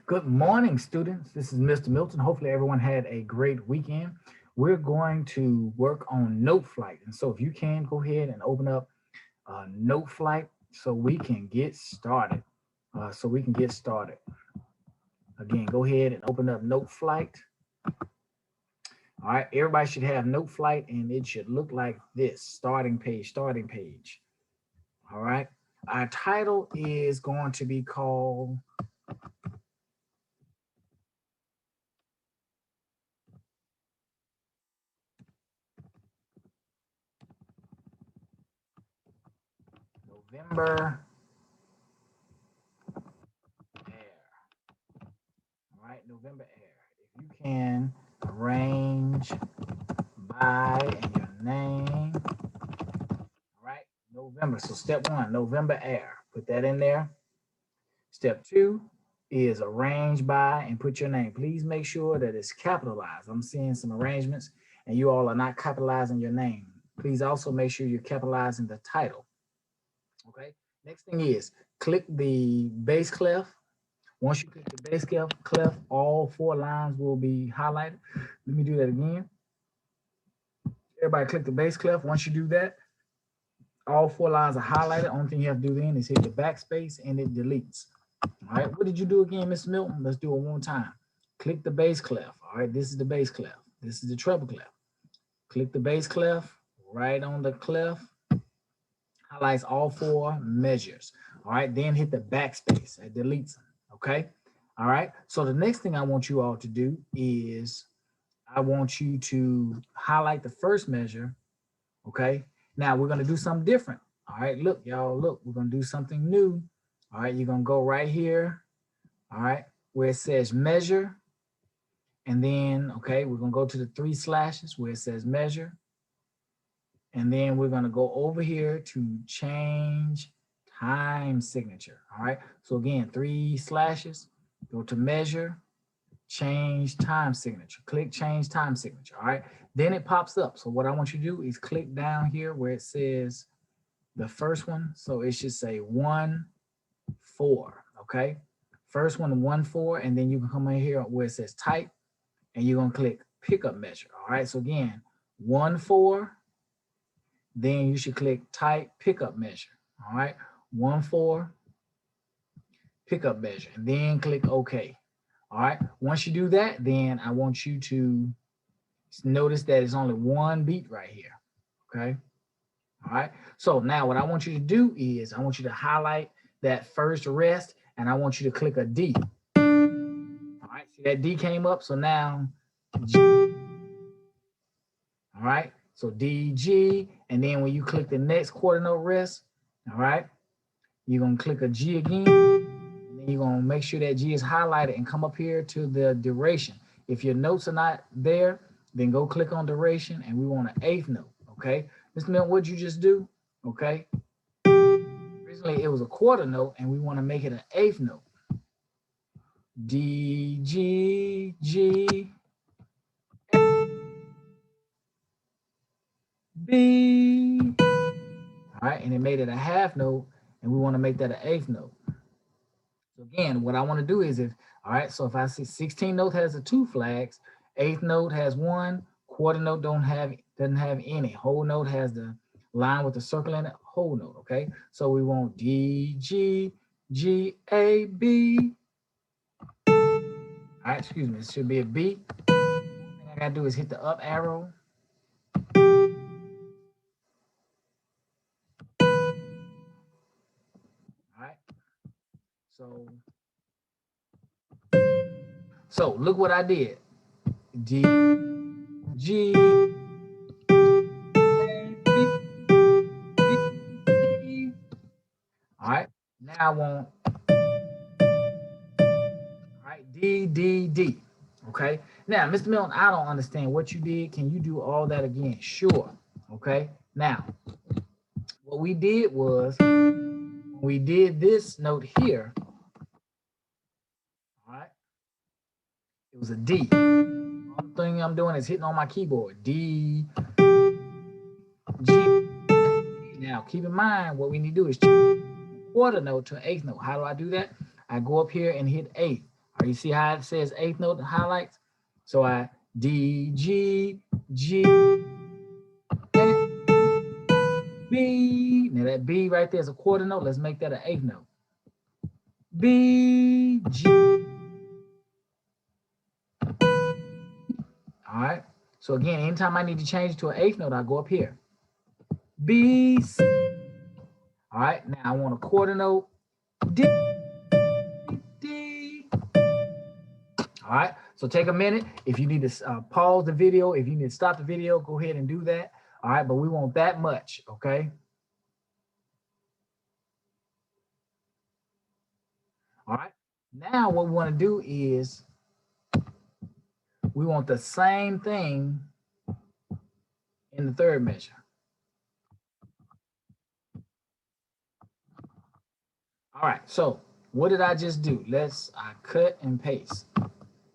Good morning, students. This is Mr. Milton. Hopefully everyone had a great weekend. We're going to work on Note Flight. And so if you can, go ahead and open up Note Flight so we can get started. Again, go ahead and open up Note Flight. All right, everybody should have Note Flight and it should look like this, starting page. All right, our title is going to be called November Air. All right, November Air. If you can arrange by and your name. All right, November. So step one, November Air. Put that in there. Step two is arrange by and put your name. Please make sure that it's capitalized. I'm seeing some arrangements and you all are not capitalizing your name. Please also make sure you're capitalizing the title. Okay. Next thing is click the bass clef. Once you click the bass clef, all four lines will be highlighted. Let me do that again. Everybody click the bass clef. Once you do that, all four lines are highlighted. Only thing you have to do then is hit the backspace and it deletes. All right, what did you do again, Miss Milton? Let's do it one time. Click the bass clef. All right, this is the bass clef. This is the treble clef. Click the bass clef, right on the clef, highlights all four measures. All right, then hit the backspace. It deletes them. Okay. All right. So the next thing I want you all to do is I want you to highlight the first measure. Okay. Now we're going to do something different. All right. Look, y'all, look, we're going to do something new. All right. You're going to go right here. All right. Where it says measure. And then, okay, we're going to go to the 3 slashes where it says measure. And then we're going to go over here to change time signature. All right. So again, 3 slashes, go to measure, change time signature. Click change time signature. All right. Then it pops up. So what I want you to do is click down here where it says the first one. So it should say 1, 4. Okay. First one, 1, 4. And then you can come in here where it says type and you're going to click pickup measure. All right. So again, 1, 4. Then you should click type pickup measure. All right. 1, 4 pickup measure and then click OK. All right. Once you do that, then I want you to notice that it's only one beat right here. Okay. All right. So now what I want you to do is I want you to highlight that first rest and I want you to click a D. All right. See that D came up. So now G. All right. So D, G. And then when you click the next quarter note rest, all right, you're going to click a G again. And then you're going to make sure that G is highlighted and come up here to the duration. If your notes are not there, then go click on duration and we want an 8th note. Okay. Mr. Milton, what'd you just do? Okay. Originally it was a quarter note and we want to make it an 8th note. D, G, G, B. All right. And it made it a half note and we want to make that an 8th note. So again, what I want to do is all right, so if I see 16 note has the 2 flags, 8th note has 1, quarter note doesn't have any. Whole note has the line with the circle in it, whole note, okay? So we want D, G, G, A, B. All right, excuse me, it should be a B. The thing I gotta do is hit the up arrow. All right, so look what I did. D, G, all right, now I want, all right, D, D, D. Okay. Now, Mr. Milton, I don't understand what you did. Can you do all that again? Sure. Okay. Now, what we did was we did this note here. All right. It was a D. One thing I'm doing is hitting on my keyboard. D, G. Now, keep in mind what we need to do is change quarter note to an 8th note. How do I do that? I go up here and hit 8th. You see how it says eighth note highlights? So I D, G, G, B. Now that B right there is a quarter note. Let's make that an eighth note. B, G. All right. So again, anytime I need to change it to an eighth note, I go up here. B, C. All right. Now I want a quarter note. D, D. All right. So take a minute. If you need to pause the video, if you need to stop the video, go ahead and do that. All right. But we want that much. Okay. All right. Now what we want to do is we want the same thing in the third measure. All right, so what did I just do? I cut and paste.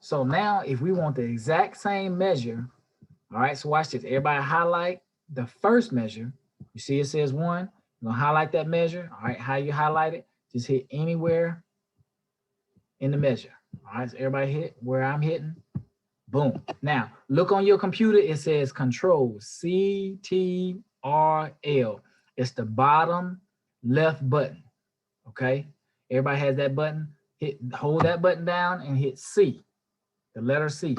So now if we want the exact same measure, all right, so watch this. Everybody highlight the first measure. You see it says 1. You're gonna highlight that measure. All right, how you highlight it? Just hit anywhere in the measure. All right, so everybody hit where I'm hitting. Boom. Now look on your computer. It says Control CTRL. It's the bottom left button. Okay. Everybody has that button. Hold that button down and hit C, the letter C.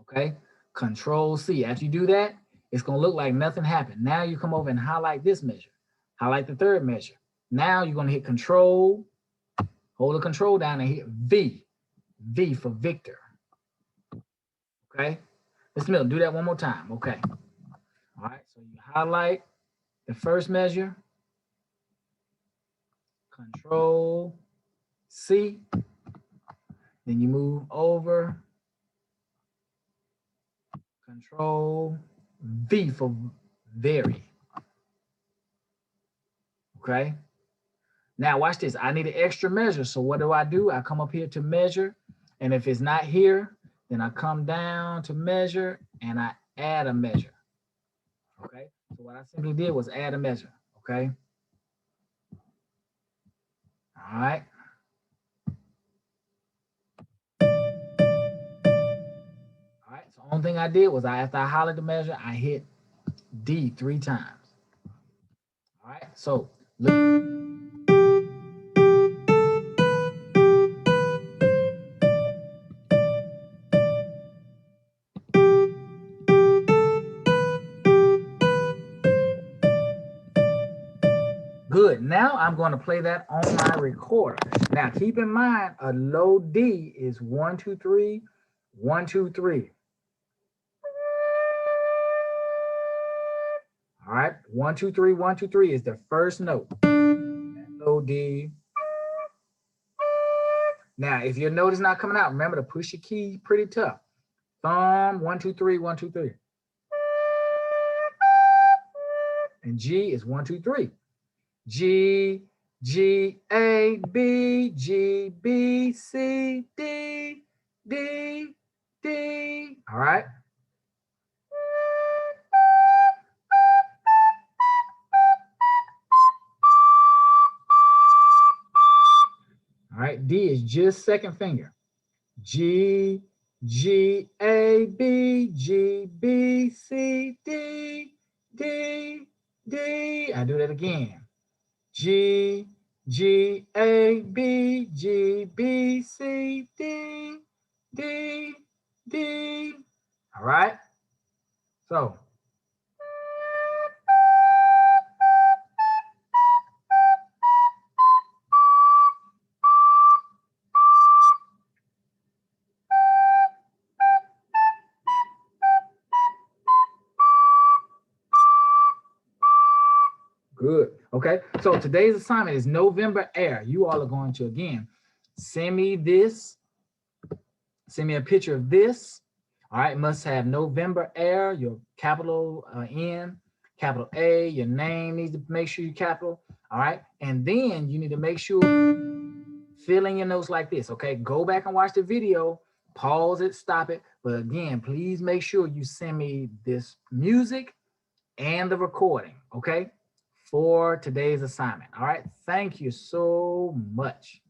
Okay. Control C. After you do that, it's going to look like nothing happened. Now you come over and highlight this measure. Highlight the third measure. Now you're going to hit Control, hold the control down and hit V. V for Victor. Okay. Let's do that one more time. Okay. All right. So you highlight the first measure. Control C. Then you move over. Control V for very. Okay. Now watch this. I need an extra measure. So what do? I come up here to measure. And if it's not here, then I come down to measure and I add a measure. Okay. So what I simply did was add a measure. Okay. All right. All right. So the only thing I did was after I hollered the measure, I hit D 3 times. All right. So look. Good. Now I'm going to play that on my recorder. Now keep in mind, a low D is 1, 2, 3, 1, 2, 3. All right, 1, 2, 3, 1, 2, 3 is the first note. Low D. Now, if your note is not coming out, remember to push your key pretty tough. Thumb, 1, 2, 3, 1, 2, 3. And G is 1, 2, 3. G, G, A, B, G, B, C, D, D, D. All right. All right. D is just second finger. G, G, A, B, G, B, C, D, D, D. I do that again. G, G, A, B, G, B, C, D, D, D. All right. So. Good. Okay. So today's assignment is November Air. You all are going to, again, send me this. Send me a picture of this. All right. Must have November Air, your capital N, capital A. Your name needs to make sure you capital. All right. And then you need to make sure fill in your notes like this. Okay. Go back and watch the video. Pause it, stop it. But again, please make sure you send me this music and the recording. Okay. For today's assignment. All right. Thank you so much.